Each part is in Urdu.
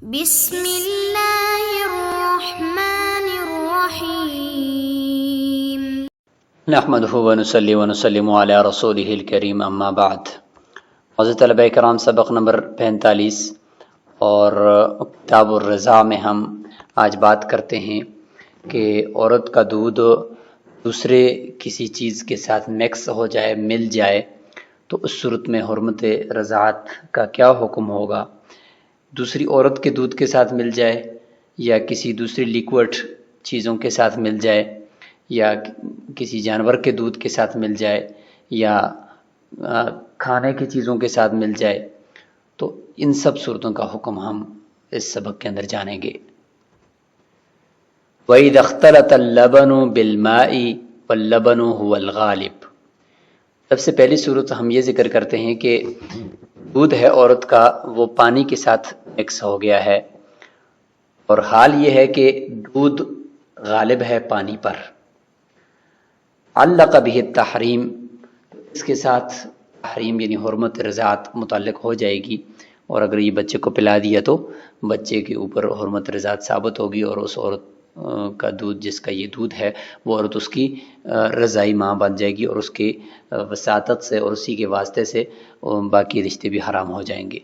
بسم اللہ الرحمن الرحیم نحمده ونصلي ونسلم على رسوله الكریم اما بعد۔ معزز طلبہ کرام، سبق نمبر 45 اور کتاب الرضاع میں ہم آج بات کرتے ہیں کہ عورت کا دودھ دوسرے کسی چیز کے ساتھ مکس ہو جائے، مل جائے، تو اس صورت میں حرمت رضاعت کا کیا حکم ہوگا۔ دوسری عورت کے دودھ کے ساتھ مل جائے، یا کسی دوسری لیکوڈ چیزوں کے ساتھ مل جائے، یا کسی جانور کے دودھ کے ساتھ مل جائے، یا کھانے کی چیزوں کے ساتھ مل جائے، تو ان سب صورتوں کا حکم ہم اس سبق کے اندر جانیں گے۔ وَإِذَا اخْتَلَطَ اللَّبَنُ بِالْمَاءِ وَاللَّبَنُ هُوَ الْغَالِبُ۔ سب سے پہلی صورت ہم یہ ذکر کرتے ہیں کہ دودھ ہے عورت کا، وہ پانی کے ساتھ مکس ہو گیا ہے، اور حال یہ ہے کہ دودھ غالب ہے پانی پر۔ علق به التحریم، اس کے ساتھ تحریم یعنی حرمت رضاعت متعلق ہو جائے گی، اور اگر یہ بچے کو پلا دیا تو بچے کے اوپر حرمت رضاعت ثابت ہوگی، اور اس عورت کا دودھ جس کا یہ دودھ ہے وہ عورت اس کی رضائی ماں بن جائے گی، اور اس کے وساطت سے اور اسی کے واسطے سے باقی رشتے بھی حرام ہو جائیں گے۔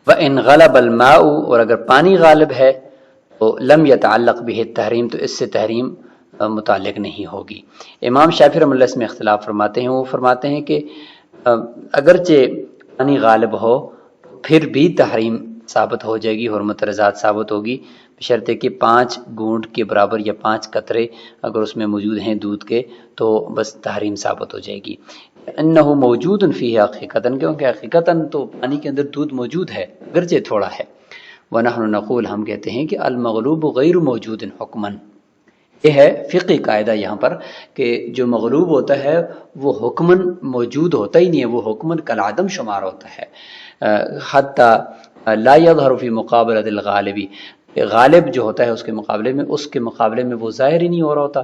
وَإِنْ غَلَبَ الْمَاءُ، اور اگر پانی غالب ہے تو لم يتعلق به التحریم، تو اس سے تحریم متعلق نہیں ہوگی۔ امام شافعی رحمۃ اللہ اس میں اختلاف فرماتے ہیں، وہ فرماتے ہیں کہ اگرچہ پانی غالب ہو پھر بھی تحریم ثابت ہو جائے گی، حرمت رضاعت ثابت ہوگی، بشرطے کہ 5 گھونٹ کے برابر یا 5 قطرے اگر اس میں موجود ہیں دودھ کے تو بس تحریم ثابت ہو جائے گی۔ انہ موجود فیہ حقیقتاً، کیونکہ حقیقتاً تو پانی کے اندر دودھ موجود ہے اگرچہ تھوڑا ہے۔ ونحن نقول، ہم کہتے ہیں کہ المغلوب غیر موجود حکماً، یہ ہے فقہی قاعدہ یہاں پر کہ جو مغلوب ہوتا ہے وہ حکماً موجود ہوتا ہی نہیں ہے، وہ حکماً کالعدم شمار ہوتا ہے۔ حتی لا یظہر فی مقابلۃ الغالبی، غالب جو ہوتا ہے اس کے مقابلے میں وہ ظاہر ہی نہیں ہو رہا ہوتا،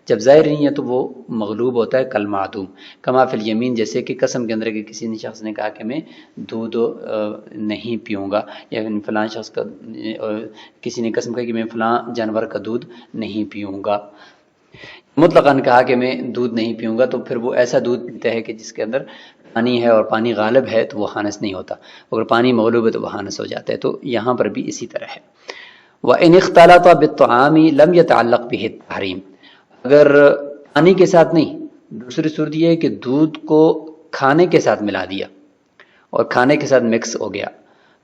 جب ظاہر نہیں ہے تو وہ مغلوب ہوتا ہے کالمعدوم۔ کما فی الیمین، جیسے کہ قسم کے اندر کہ کسی نے شخص نے کہا کہ میں دودھ نہیں پیوں گا، یا فلاں شخص کا کسی نے قسم کہا کہ میں فلاں جانور کا دودھ نہیں پیوں گا، مطلقاً کہا کہ میں دودھ نہیں پیوں گا، تو پھر وہ ایسا دودھ پیتا ہے کہ جس کے اندر پانی ہے، اور پانی غالب ہے تو وہ خانس نہیں ہوتا، اگر پانی مغلوب ہے تو وہ خانس ہو جاتا ہے۔ تو یہاں پر بھی اسی طرح ہے۔ وَإِنِ اخْتَلَطَ بِالطَّعَامِ لَمْ يَتَعَلَّقْ بِهِ التَّحْرِيمُ، اگر پانی کے ساتھ نہیں، دوسری صورت یہ ہے کہ دودھ کو کھانے کے ساتھ ملا دیا اور کھانے کے ساتھ مکس ہو گیا،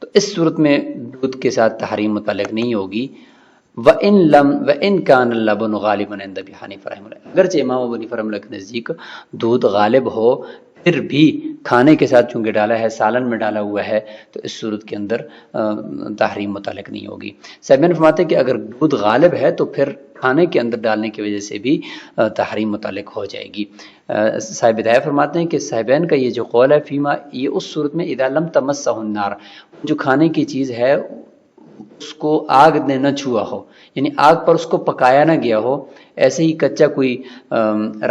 تو اس صورت میں دودھ کے ساتھ تحریم متعلق نہیں ہوگی۔ وَإِنْ كَانَ اللَّبَنُ غَالِبًا عِنْدَ أَبِي حَنِیفَہ رحمہ اللہ، اگرچہ امام ابو حنیفہ رحمہ اللہ کے نزدیک دودھ غالب ہو پھر بھی کھانے کے ساتھ چونکہ ڈالا ہے، سالن میں ڈالا ہوا ہے، تو اس صورت کے اندر تحریم متعلق نہیں ہوگی۔ صاحبین فرماتے ہیں کہ اگر دودھ غالب ہے تو پھر کھانے کے اندر ڈالنے کی وجہ سے بھی تحریم متعلق ہو جائے گی۔ صاحب ہدایہ فرماتے ہیں کہ صاحبین کا یہ جو قول ہے فیما، یہ اس صورت میں اذا لم تمسہ النار، جو کھانے کی چیز ہے اس کو آگ نے نہ چھوا ہو، یعنی آگ پر اس کو پکایا نہ گیا ہو، ایسے ہی کچا کوئی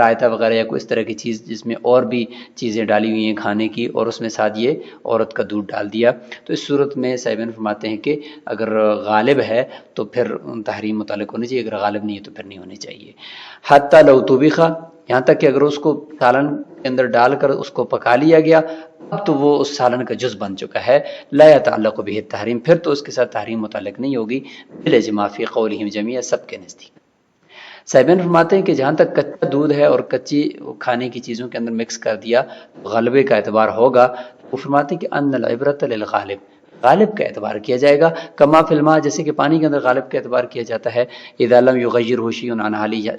رائتہ وغیرہ یا کوئی اس طرح کی چیز جس میں اور بھی چیزیں ڈالی ہوئی ہیں کھانے کی، اور اس میں ساتھ یہ عورت کا دودھ ڈال دیا، تو اس صورت میں صاحبین فرماتے ہیں کہ اگر غالب ہے تو پھر تحریم متعلق ہونی چاہیے، اگر غالب نہیں ہے تو پھر نہیں ہونی چاہیے۔ حتی لو طبخ، یہاں تک کہ اگر اس کو سالن کے اندر ڈال کر اس کو پکا لیا گیا، اب تو وہ اس سالن کا جز بن چکا ہے، لا يتعلق به التحریم، پھر تو اس کے ساتھ تحریم متعلق نہیں ہوگی، بالاجماع فی قولہم جمیعا، سب کے نزدیک۔ صاحبین فرماتے ہیں کہ جہاں تک کچا دودھ ہے اور کچی کھانے کی چیزوں کے اندر مکس کر دیا غلبے کا اعتبار ہوگا، وہ فرماتے ہیں کہ ان العبرۃ للغالب، غالب کا اعتبار کیا جائے گا، کما فی الماء، جیسے کہ پانی کے اندر غالب کا اعتبار کیا جاتا ہے، اذا لم یغیرہ شیء عن حالہ،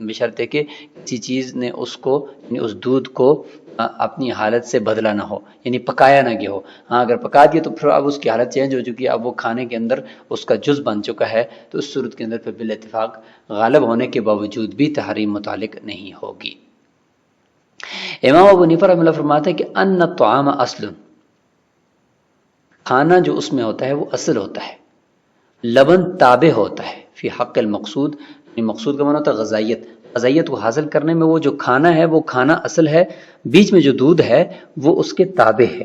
بشرطے کہ کسی چیز نے اس کو یعنی اس دودھ کو اپنی حالت سے بدلا نہ ہو، یعنی پکایا نہ گیا ہو۔ ہاں اگر پکا دیا تو پھر اب اس کی حالت چینج ہو چکی ہے، اب وہ کھانے کے اندر اس کا جز بن چکا ہے، تو اس صورت کے اندر پھر بالاتفاق غالب ہونے کے باوجود بھی تحریم متعلق نہیں ہوگی۔ امام ابو حنیفہ رحمہ اللہ فرماتے ہیں کہ ان الطعام اصل، کھانا جو اس میں ہوتا ہے وہ اصل ہوتا ہے، لبن تابع ہوتا ہے، فی حق المقصود، مقصود کا معنی ہوتا ہے غذائیت، غذائیت کو حاصل کرنے میں وہ جو کھانا ہے وہ کھانا اصل ہے، بیچ میں جو دودھ ہے وہ اس کے تابع ہے،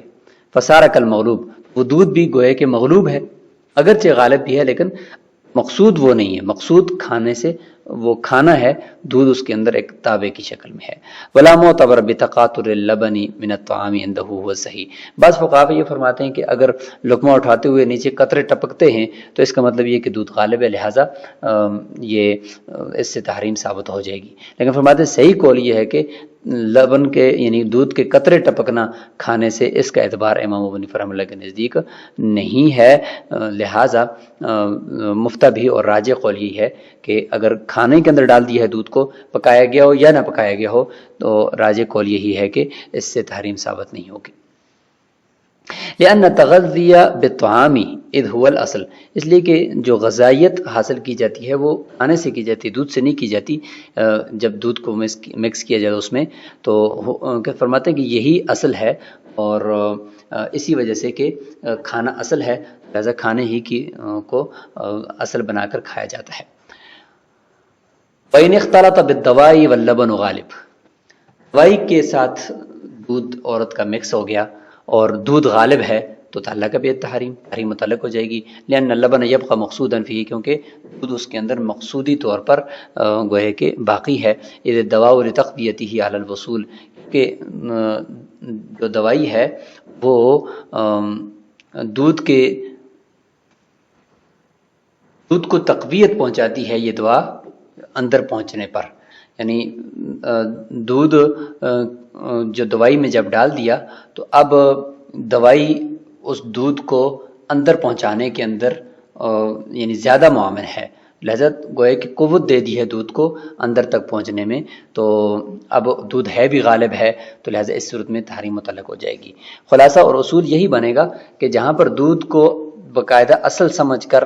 فصار کالمغلوب، وہ دودھ بھی گوئے کہ مغلوب ہے، اگرچہ غالب بھی ہے لیکن مقصود وہ نہیں ہے، مقصود کھانے سے وہ کھانا ہے، دودھ اس کے اندر ایک تابع کی شکل میں ہے۔ ولا معتبر بتقاطر اللبن من الطعام عنده هو صحیح۔ بعض فقہا یہ فرماتے ہیں کہ اگر لقمہ اٹھاتے ہوئے نیچے قطرے ٹپکتے ہیں تو اس کا مطلب یہ کہ دودھ غالب ہے، لہٰذا یہ اس سے تحریم ثابت ہو جائے گی، لیکن فرماتے ہیں صحیح قول یہ ہے کہ لبن کے یعنی دودھ کے قطرے ٹپکنا کھانے سے اس کا اعتبار امام ابو حنیفہ رحمۃ اللہ کے نزدیک نہیں ہے، لہٰذا مفتہ بھی اور راجح قول یہ ہے کہ اگر کھانے کے اندر ڈال دیا ہے دودھ کو، پکایا گیا ہو یا نہ پکایا گیا ہو، تو راجح قول یہی ہے کہ اس سے تحریم ثابت نہیں ہوگی۔ لأن تغذیہ بالطعام اذ هو الاصل، اس لیے کہ جو غذائیت حاصل کی جاتی ہے وہ کھانے سے کی جاتی ہے، دودھ سے نہیں کی جاتی۔ جب دودھ کو مکس کیا جائے اس میں تو فرماتے ہیں کہ یہی اصل ہے، اور اسی وجہ سے کہ کھانا اصل ہے، لہذا کھانے ہی کی کو اصل بنا کر کھایا جاتا ہے۔ وَإِنِ اخْتَلَطَ بِالدَّوَاءِ وَاللَّبَنُ غالب، دوائی کے ساتھ دودھ عورت کا مکس ہو گیا اور دودھ غالب ہے تو تعلق بھی تحریم متعلق ہو جائے گی۔ لأن اللبن يبقى مقصودا فيه، کیونکہ دودھ اس کے اندر مقصودی طور پر گوئے کہ باقی ہے۔ اذ الدواء لتقویته على الوصول، کہ جو دوائی ہے وہ دودھ کو تقویت پہنچاتی ہے، یہ دوا اندر پہنچنے پر، یعنی دودھ جو دوائی میں جب ڈال دیا تو اب دوائی اس دودھ کو اندر پہنچانے کے اندر یعنی زیادہ معاون ہے، لہذا گوئے کہ قوت دے دی ہے دودھ کو اندر تک پہنچنے میں، تو اب دودھ ہے بھی غالب ہے تو لہذا اس صورت میں تحریم متعلق ہو جائے گی۔ خلاصہ اور اصول یہی بنے گا کہ جہاں پر دودھ کو باقاعدہ اصل سمجھ کر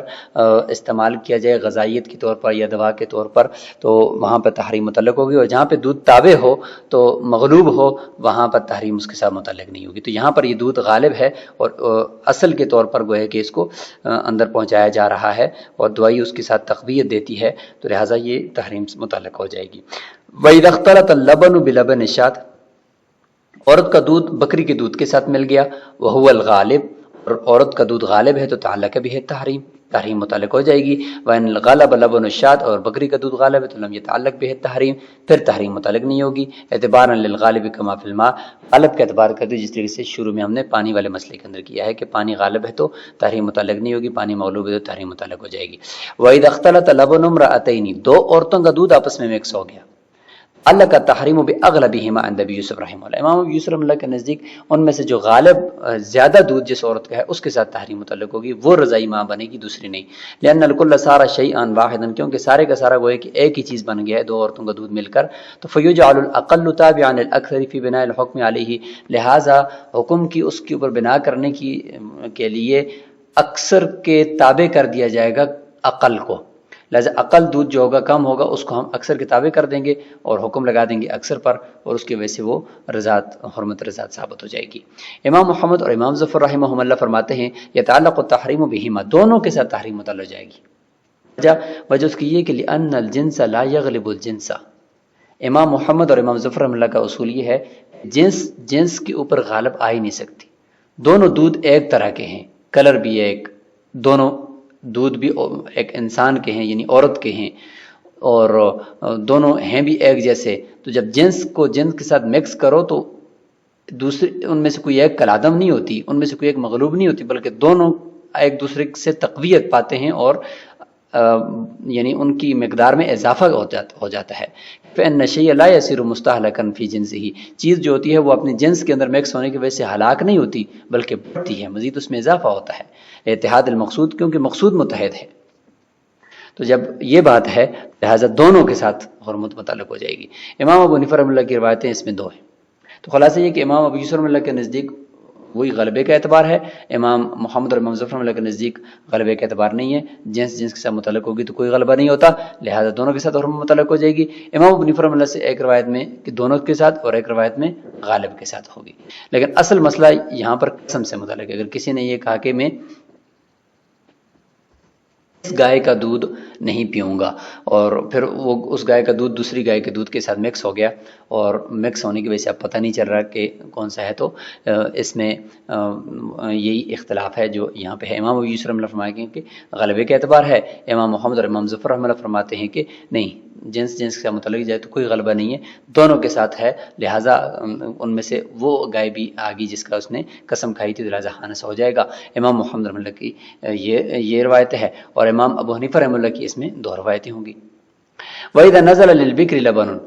استعمال کیا جائے غذائیت کے طور پر یا دوا کے طور پر، تو وہاں پر تحریم متعلق ہوگی، اور جہاں پہ دودھ تابع ہو تو مغلوب ہو وہاں پر تحریم اس کے ساتھ متعلق نہیں ہوگی۔ تو یہاں پر یہ دودھ غالب ہے اور اصل کے طور پر گوئے کہ اس کو اندر پہنچایا جا رہا ہے اور دوائی اس کے ساتھ تقویت دیتی ہے، تو لہٰذا یہ تحریم سے متعلق ہو جائے گی۔ وَإِذَا اخْتَلَطَ اللَّبَنُ بِلَبَنِ الشَّاةِ، عورت کا دودھ بکری کے دودھ کے ساتھ مل گیا، وَهُوَ الْغَالِبُ، اور عورت کا دودھ غالب ہے تو تعلق بھی ہے تحریم متعلق ہو جائے گی۔ وَإِنْ الْغَلَبَ لَبَنُ الشَّاةِ، اور بکری کا دودھ غالب ہے تو لم يتعلق بھی ہے تحریم، پھر تحریم متعلق نہیں ہوگی۔ اعتباراً للغالب کما فی الماء، غالب کا اعتبار کرتے جس طریقے سے شروع میں ہم نے پانی والے مسئلے کے اندر کیا ہے کہ پانی غالب ہے تو تحریم متعلق نہیں ہوگی، پانی مغلوب ہے تو تحریم متعلق ہو جائے گی۔ وَإِذَا اخْتَلَطَ لَبَنُ امْرَأَتَيْنِ، دو عورتوں کا دودھ آپس میں مکس ہو گیا، اللہ کا تحریم بأغلبہما عند ابی یوسف رحمہ اللہ، امام ابو یوسف رحمہ اللہ کے نزدیک ان میں سے جو غالب زیادہ دودھ جس عورت کا ہے اس کے ساتھ تحریم متعلق ہوگی، وہ رضائی ماں بنے گی، دوسری نہیں۔ لأن الکل صار شیئا واحدا، کیونکہ سارے کا سارا گوئے کہ ایک ہی چیز بن گیا ہے دو عورتوں کا دودھ مل کر، تو فیجعل الاقل تابعا للاکثر فی بناء الحکم علیہ، لہذا حکم کی اس کے اوپر بنا کرنے کے لیے اکثر کے تابع کر دیا جائے گا اقل کو، لہذا اقل دودھ جو ہوگا کم ہوگا اس کو ہم اکثر کے تابع کر دیں گے اور حکم لگا دیں گے اکثر پر، اور اس کی وجہ سے وہ حرمت رضاعت ثابت ہو جائے گی۔ امام محمد اور امام ظفر رحمہ اللہ فرماتے ہیں یتعلق التحریم بہما، دونوں کے ساتھ تحریم متعلق ہو جائے گی۔ وجہ اس کی یہ کہ لأن الجنس لا یغلب الجنس، امام محمد اور امام ظفر رحمہ اللہ کا اصول یہ ہے جنس کے اوپر غالب آ ہی نہیں سکتی، دونوں دودھ ایک طرح کے ہیں، کلر بھی ایک، دونوں دودھ بھی ایک انسان کے ہیں یعنی عورت کے ہیں، اور دونوں ہیں بھی ایک جیسے، تو جب جنس کو جنس کے ساتھ مکس کرو تو دوسرے ان میں سے کوئی ایک کالعدم نہیں ہوتی، ان میں سے کوئی ایک مغلوب نہیں ہوتی، بلکہ دونوں ایک دوسرے سے تقویت پاتے ہیں اور یعنی ان کی مقدار میں اضافہ ہو جاتا ہے۔ فإن الشيء لا يصير مستهلكا في جنسه، چیز جو ہوتی ہے وہ اپنے جنس کے اندر مکس ہونے کی وجہ سے ہلاک نہیں ہوتی بلکہ بڑھتی ہے، مزید اس میں اضافہ ہوتا ہے۔ اتحاد المقصود، کیونکہ مقصود متحد ہے، تو جب یہ بات ہے لہذا دونوں کے ساتھ حرمت متعلق ہو جائے گی۔ امام ابو حنیفہ رحمہ اللہ کی روایتیں اس میں دو ہیں، تو خلاصہ یہ کہ امام ابو یوسف رحمہ اللہ کے نزدیک وہی غلبے کا اعتبار ہے، امام محمد اور امام ظفر رحمہ اللہ کے نزدیک غلبے کا اعتبار نہیں ہے، جنس کے ساتھ متعلق ہوگی تو کوئی غلبہ نہیں ہوتا، لہذا دونوں کے ساتھ حرمت متعلق ہو جائے گی۔ امام ابو حنیفہ رحمہ اللہ سے ایک روایت میں کہ دونوں کے ساتھ اور ایک روایت میں غالب کے ساتھ ہوگی، لیکن اصل مسئلہ یہاں پر قسم سے متعلق ہے۔ اگر کسی نے یہ کہا کہ میں اس گائے کا دودھ نہیں پیوں گا، اور پھر وہ اس گائے کا دودھ دوسری گائے کے دودھ کے ساتھ مکس ہو گیا، اور مکس ہونے کی وجہ سے اب پتہ نہیں چل رہا کہ کون سا ہے، تو اس میں یہی اختلاف ہے جو یہاں پہ ہے۔ امام ابو یوسف رحمۃ اللہ فرماتے ہیں کہ غلبے کے اعتبار ہے، امام محمد اور امام ظفر رحمۃ اللہ فرماتے ہیں کہ نہیں، جنس کا متعلق جائے تو کوئی غلبہ نہیں ہے، دونوں کے ساتھ ہے، لہٰذا ان میں سے وہ گائے بھی آگی جس کا اس نے قسم کھائی تھی، لہٰذا خانص ہو جائے گا۔ امام محمد رحمۃ اللہ کی یہ روایت ہے، اور امام ابو حنیفہ رحمۃ اللہ کی اس میں دو روایتیں ہوں گی۔ وَإِذَا نَزَلَ لِلْبِكْرِ لَبَنٌ،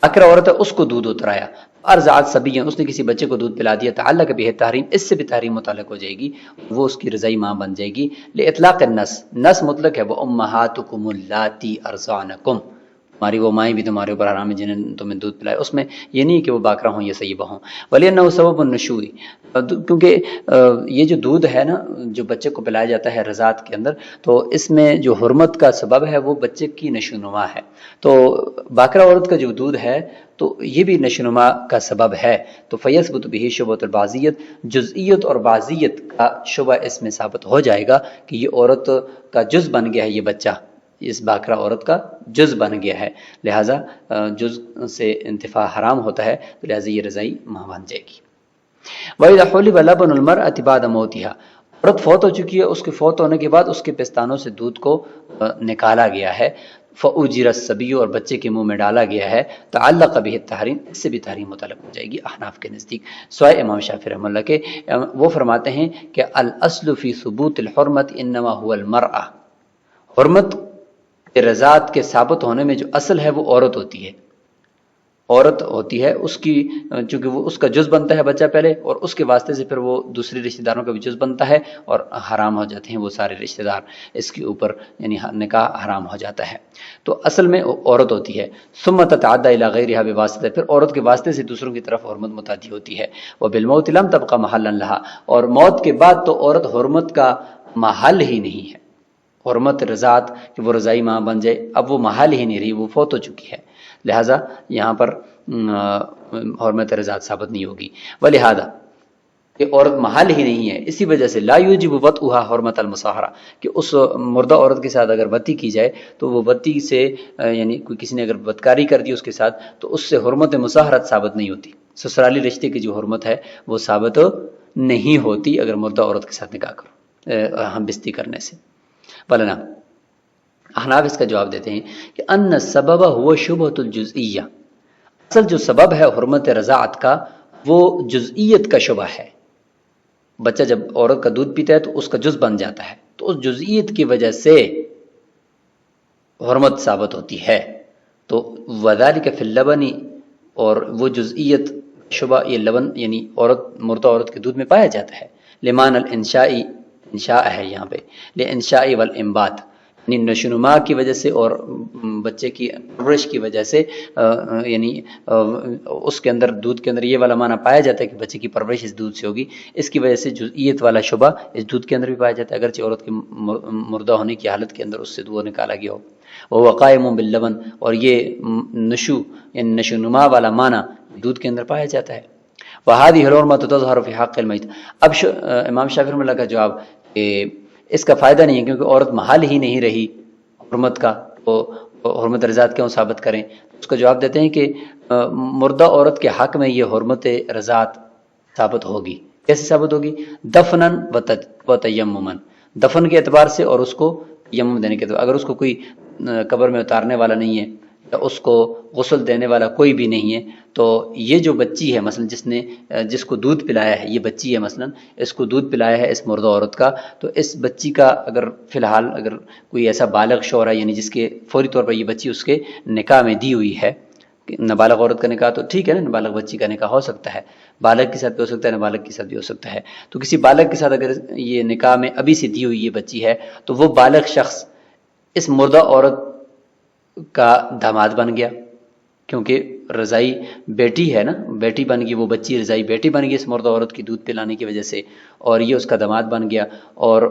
بکرا عورت ہے، اس کو دودھ اترایا، ارضعت صبیًا، اس نے کسی بچے کو دودھ پلا دیا، تعلق بہ تحریم، اس سے بھی تحریم متعلق ہو جائے گی، وہ اس کی رضائی ماں بن جائے گی۔ لإطلاق النص، نص مطلق ہے، وأمہاتکم اللاتی ارضعنکم، ہماری وہ مائیں بھی تمہارے اوپر حرام ہے جنہیں تمہیں دودھ پلائے، اس میں یہ نہیں کہ وہ باکرا ہوں یا سیبہ ہوں۔ وَلِأَنَّهُ سَبَبُ النُّشُوءِ، کیونکہ یہ جو دودھ ہے نا جو بچے کو پلایا جاتا ہے رضاعت کے اندر، تو اس میں جو حرمت کا سبب ہے وہ بچے کی نشو نما ہے، تو باکرا عورت کا جو دودھ ہے تو یہ بھی نشو نما کا سبب ہے، تو فَيَثْبُتُ بِهِ شُبْهَةُ الْبَعْضِيَّةِ، جزئیت اور بعضیت کا شبہ اس میں ثابت ہو جائے گا کہ یہ عورت کا جز بن گیا ہے، یہ بچہ اس باکرا عورت کا جز بن گیا ہے، لہٰذا جز سے انتفاع حرام ہوتا ہے، تو لہٰذا یہ رضائی ماں بن جائے گی۔ وَإِذَا حُلِبَ لَبَنُ الْمَرْأَةِ بَعْدَ مَوْتِهَا، عورت فوت ہو چکی ہے، اس کے فوت ہونے کے بعد اس کے پستانوں سے دودھ کو نکالا گیا ہے، فَأُجِرَ الصَّبِيُّ، اور بچے کے منہ میں ڈالا گیا ہے، تعلق بِهِ التحریم، اس سے بھی تحریم متعلق ہو جائے گی احناف کے نزدیک، سوائے امام شافعی رحمۃ اللہ کے، وہ فرماتے ہیں کہ الاصل فی ثبوت الحرمت انما هو المرأة، حرمت رضاعت کے ثابت ہونے میں جو اصل ہے وہ عورت ہوتی ہے، عورت ہوتی ہے، اس کی چونکہ وہ اس کا جز بنتا ہے بچہ پہلے، اور اس کے واسطے سے پھر وہ دوسری رشتہ داروں کا بھی جز بنتا ہے، اور حرام ہو جاتے ہیں وہ سارے رشتہ دار اس کے اوپر، یعنی نکاح حرام ہو جاتا ہے، تو اصل میں عورت ہوتی ہے۔ ثم تتعدى الى غیرها بواسطہ، پھر عورت کے واسطے سے دوسروں کی طرف حرمت متعدی ہوتی ہے۔ وبالموت لم تبقى محلا لها، اور موت کے بعد تو عورت حرمت کا محل ہی نہیں ہے، حرمت رضاعت کہ وہ رضائی ماں بن جائے، اب وہ محل ہی نہیں رہی، وہ فوت ہو چکی ہے، لہٰذا یہاں پر حرمت رضاعت ثابت نہیں ہوگی۔ ولہذا کہ عورت محل ہی نہیں ہے، اسی وجہ سے لا یوجب وطئها حرمت المصاہرہ، کہ اس مردہ عورت کے ساتھ اگر وطی کی جائے تو وہ وطی سے یعنی کوئی کسی نے اگر بدکاری کر دی اس کے ساتھ تو اس سے حرمت مصاہرت ثابت نہیں ہوتی، سسرالی رشتے کی جو حرمت ہے وہ ثابت نہیں ہوتی اگر مردہ عورت کے ساتھ نکاح کرو ہم بستی کرنے سے۔ بلنا احناف اس کا جواب دیتے ہیں کہ ان السبب هو شبہۃ الجزئیہ، اصل جو سبب ہے حرمت رضاعت کا وہ جزئیت کا شبہ ہے، بچہ جب عورت کا دودھ پیتا ہے تو اس کا جز بن جاتا ہے، تو اس جزئیت کی وجہ سے حرمت ثابت ہوتی ہے، تو وذالک فی اللبن، اور وہ جزئیت شبہ یہ لبن یعنی مردہ عورت کے دودھ میں پایا جاتا ہے، لمان الانشاء، انشاء ہے یہاں پہ، لانشاء والانبات، یعنی نشوونما کی وجہ سے اور بچے کی پرورش کی وجہ سے، یعنی اس کے اندر دودھ کے اندر یہ والا معنی پایا جاتا ہے کہ بچے کی پرورش اس دودھ سے ہوگی، اس کی وجہ سے جزئیت والا شبہ اس دودھ کے اندر بھی پایا جاتا ہے، اگرچہ عورت کے مردہ ہونے کی حالت کے اندر اس سے دودھ نکالا گیا ہو۔ وہ قائم باللبن، اور یہ نشو یعنی نشوونما والا معنی دودھ کے اندر پایا جاتا ہے۔ وہذہ الحرمۃ تظہر فی حق المیت، اب امام شافعی رحمۃ اللہ کا جواب کہ اس کا فائدہ نہیں ہے، کیونکہ عورت محل ہی نہیں رہی حرمت کا، تو حرمت رضاعت کیوں ثابت کریں؟ اس کا جواب دیتے ہیں کہ مردہ عورت کے حق میں یہ حرمت رضاعت ثابت ہوگی، کیسے ثابت ہوگی؟ دفناً و تیمماً، دفن کے اعتبار سے اور اس کو تیمم دینے کے اعتبار، اگر اس کو کوئی قبر میں اتارنے والا نہیں ہے یا اس کو غسل دینے والا کوئی بھی نہیں ہے، تو یہ جو بچی ہے مثلا جس کو دودھ پلایا ہے، یہ بچی ہے مثلا اس کو دودھ پلایا ہے اس مردہ عورت کا، تو اس بچی کا اگر فی الحال اگر کوئی ایسا بالغ شوہر ہے یعنی جس کے فوری طور پر یہ بچی اس کے نکاح میں دی ہوئی ہے، نابالغ عورت کا نکاح تو ٹھیک ہے نا، نابالغ بچی کا نکاح ہو سکتا ہے، بالغ کے ساتھ بھی ہو سکتا ہے، نابالغ کے ساتھ بھی ہو سکتا ہے، تو کسی بالغ کے ساتھ اگر یہ نکاح میں ابھی سے دی ہوئی یہ بچی ہے تو وہ بالغ شخص اس مردہ عورت کا داماد بن گیا، کیونکہ رضائی بیٹی ہے نا، بیٹی بن گئی، وہ بچی رضائی بیٹی بن گئی اس مردہ عورت کی دودھ پلانے کی وجہ سے، اور یہ اس کا داماد بن گیا، اور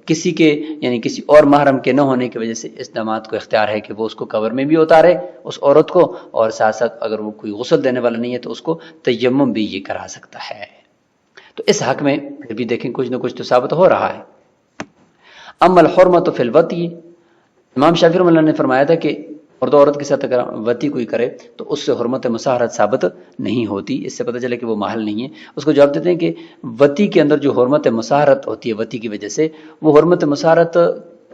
کسی کے یعنی کسی اور محرم کے نہ ہونے کی وجہ سے اس داماد کو اختیار ہے کہ وہ اس کو قبر میں بھی اتارے اس عورت کو، اور ساتھ ساتھ اگر وہ کوئی غسل دینے والا نہیں ہے تو اس کو تیمم بھی یہ کرا سکتا ہے، تو اس حق میں پھر بھی دیکھیں کچھ نہ کچھ تو ثابت ہو رہا ہے۔ اما الحرمۃ فی الوطی امام شافعی رحمۃ اللہ نے فرمایا تھا کہ مرد و عورت کے ساتھ اگر وطی کوئی کرے تو اس سے حرمت مساہرت ثابت نہیں ہوتی، اس سے پتہ چلے کہ وہ محل نہیں ہے۔ اس کو جواب دیتے ہیں کہ وطی کے اندر جو حرمت مساہرت ہوتی ہے وطی کی وجہ سے، وہ حرمت مساہرت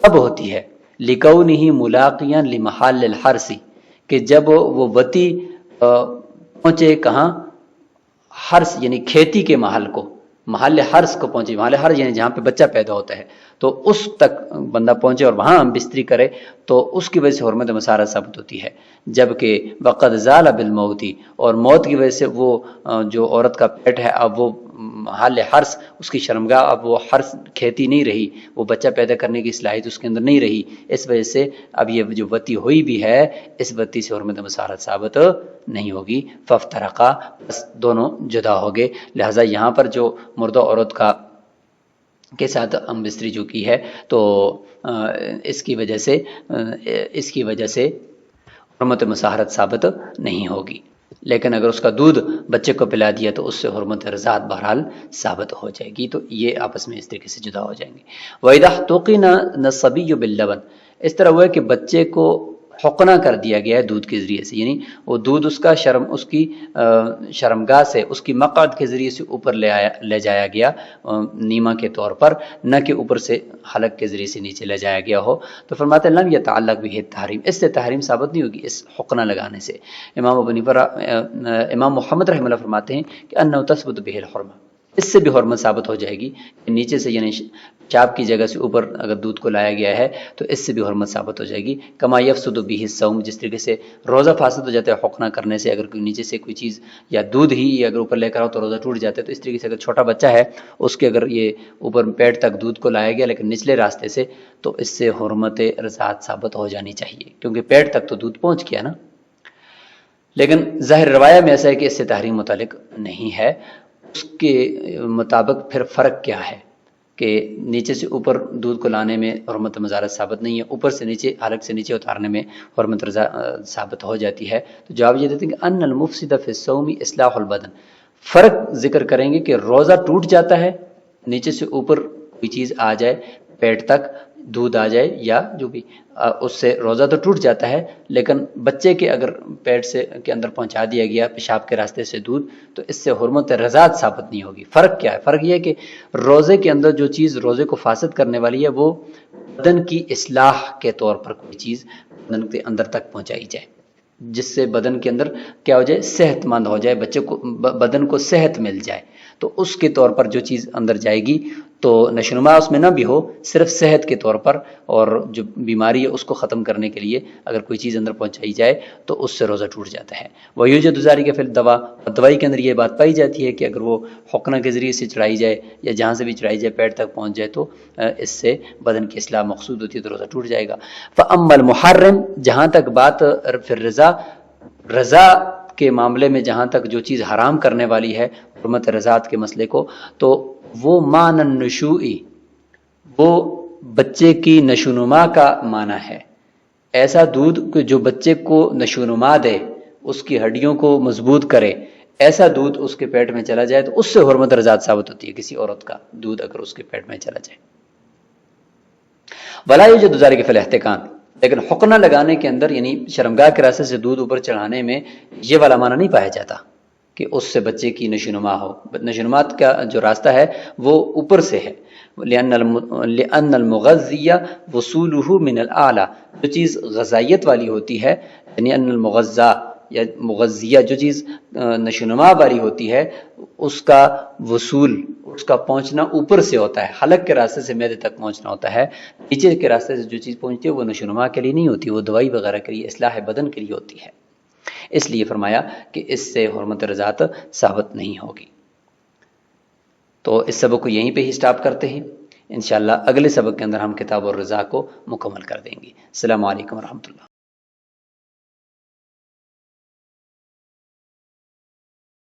کب ہوتی ہے؟ لِكَوْنِهِ مُلَاقِيًا لِمَحَلِّ الْحَرْثِ، کہ جب وہ وطی پہنچے کہاں؟ حرث یعنی کھیتی کے محل کو، محل حرث کو پہنچے، محل حرث یعنی جہاں پہ بچہ پیدا ہوتا ہے، تو اس تک بندہ پہنچے اور وہاں بستری کرے تو اس کی وجہ سے حرمت مساہرت ثابت ہوتی ہے۔ جبکہ وقد زال بالموت، اور موت کی وجہ سے وہ جو عورت کا پیٹ ہے اب وہ محل حرث، اس کی شرمگاہ اب وہ حرث کھیتی نہیں رہی، وہ بچہ پیدا کرنے کی صلاحیت اس کے اندر نہیں رہی، اس وجہ سے اب یہ جو وطی ہوئی بھی ہے اس وطی سے حرمت مساہرت ثابت نہیں ہوگی۔ فافترقا، بس دونوں جدا ہو گئے۔ لہٰذا یہاں پر جو مرد و عورت کا کے ساتھ ہم بستری جو کی ہے تو اس کی وجہ سے حرمت مساہرت ثابت نہیں ہوگی، لیکن اگر اس کا دودھ بچے کو پلا دیا تو اس سے حرمت رضاعت بہرحال ثابت ہو جائے گی، تو یہ آپس میں اس طریقے سے جدا ہو جائیں گے۔ وَإِذَا احْتُقِنَ الصَّبِيُّ بِاللَّبَنِ، اس طرح ہوا ہے کہ بچے کو حقنہ کر دیا گیا ہے دودھ کے ذریعے سے، یعنی وہ دودھ اس کی شرمگاہ سے، اس کی مقعد کے ذریعے سے اوپر لے جایا گیا نیما کے طور پر، نہ کہ اوپر سے حلق کے ذریعے سے نیچے لے جایا گیا ہو، تو فرماتے ہیں لم یتعلق بہ التحریم، اس سے تحریم ثابت نہیں ہوگی اس حقنہ لگانے سے۔ امام محمد رحمہ اللہ فرماتے ہیں کہ انہ تثبت بہ الحرمہ، اس سے بھی حرمت ثابت ہو جائے گی، نیچے سے یعنی چاپ کی جگہ سے اوپر اگر دودھ کو لایا گیا ہے تو اس سے بھی حرمت ثابت ہو جائے گی۔ کما یفسد بہ الصوم، جس طریقے سے روزہ فاسد ہو جاتا ہے حقنہ کرنے سے، اگر کوئی نیچے سے کوئی چیز یا دودھ ہی اگر اوپر لے کر آؤ تو روزہ ٹوٹ جاتا ہے، تو اس طریقے سے اگر چھوٹا بچہ ہے اس کے اگر یہ اوپر پیٹ تک دودھ کو لایا گیا لیکن نچلے راستے سے، تو اس سے حرمت رضاعت ثابت ہو جانی چاہیے، کیونکہ پیٹ تک تو دودھ پہنچ گیا نا۔ لیکن ظاہر روایہ میں ایسا ہے کہ اس سے تحریم متعلق نہیں ہے۔ اس کے مطابق پھر فرق کیا ہے کہ نیچے سے اوپر دودھ کو لانے میں حرمت مساہرت ثابت نہیں ہے، اوپر سے نیچے حلق سے نیچے اتارنے میں حرمت ثابت ہو جاتی ہے؟ تو جواب یہ دیتے ہیں کہ ان المفسد فی الصوم اصلاح البدن، فرق ذکر کریں گے کہ روزہ ٹوٹ جاتا ہے نیچے سے اوپر کوئی چیز آ جائے، پیٹ تک دودھ آ جائے یا جو بھی، اس سے روزہ تو ٹوٹ جاتا ہے، لیکن بچے کے اگر پیٹ سے کے اندر پہنچا دیا گیا پیشاب کے راستے سے دودھ تو اس سے حرمت رضاعت ثابت نہیں ہوگی۔ فرق کیا ہے؟ فرق یہ ہے کہ روزے کے اندر جو چیز روزے کو فاسد کرنے والی ہے وہ بدن کی اصلاح کے طور پر کوئی چیز بدن کے اندر تک پہنچائی جائے، جس سے بدن کے اندر کیا ہو جائے؟ صحت مند ہو جائے، بچے کو بدن کو صحت مل جائے، تو اس کے طور پر جو چیز اندر جائے گی تو نشوونما اس میں نہ بھی ہو، صرف صحت کے طور پر اور جو بیماری ہے اس کو ختم کرنے کے لیے اگر کوئی چیز اندر پہنچائی جائے تو اس سے روزہ ٹوٹ جاتا ہے۔ وَيُوجَدُ ذَلِكَ فِي الدَّوَاءِ، اور دوائی کے اندر یہ بات پائی جاتی ہے کہ اگر وہ حقنہ کے ذریعے سے چڑھائی جائے یا جہاں سے بھی چڑھائی جائے پیٹ تک پہنچ جائے تو اس سے بدن کی اصلاح مقصود ہوتی ہے تو روزہ ٹوٹ جائے گا۔ فَأَمَّا الْمُحَرِّمُ، جہاں تک بات پھر رضا کے معاملے میں جہاں تک جو چیز حرام کرنے والی ہے حرمت رضاعت کے مسئلے کو، تو وہ معنی النشوئی، وہ بچے کی نشونما کا معنی ہے، ایسا دودھ جو بچے کو نشونما دے، اس کی ہڈیوں کو مضبوط کرے، ایسا دودھ اس کے پیٹ میں چلا جائے تو اس سے حرمت رضاعت ثابت ہوتی ہے۔ کسی عورت کا دودھ اگر اس کے پیٹ میں چلا جائے، ولا یوجد ذلک فی الاحتقان، لیکن حقنہ لگانے کے اندر یعنی شرمگاہ کے راستے سے دودھ اوپر چڑھانے میں یہ والا معنی نہیں پایا جاتا کہ اس سے بچے کی نشونما ہو۔ نشونمات کا جو راستہ ہے وہ اوپر سے ہے، لأن المغذی وصولہ من الاعلی، جو چیز غذائیت والی ہوتی ہے یعنی ان المغذا یا مغذیہ، جو چیز نشونما والی ہوتی ہے اس کا وصول، اس کا پہنچنا اوپر سے ہوتا ہے، حلق کے راستے سے معدے تک پہنچنا ہوتا ہے، نیچے کے راستے سے جو چیز پہنچتی ہے وہ نشونما کے لیے نہیں ہوتی، وہ دوائی وغیرہ کے لیے، اصلاح بدن کے لیے ہوتی ہے۔ اس لیے فرمایا کہ اس سے حرمت رضاعت ثابت نہیں ہوگی۔ تو اس سبق کو یہیں پہ ہی سٹاپ کرتے ہیں، انشاءاللہ اگلے سبق کے اندر ہم کتاب الرضاع کو مکمل کر دیں گے۔ السلام علیکم ورحمۃ اللہ۔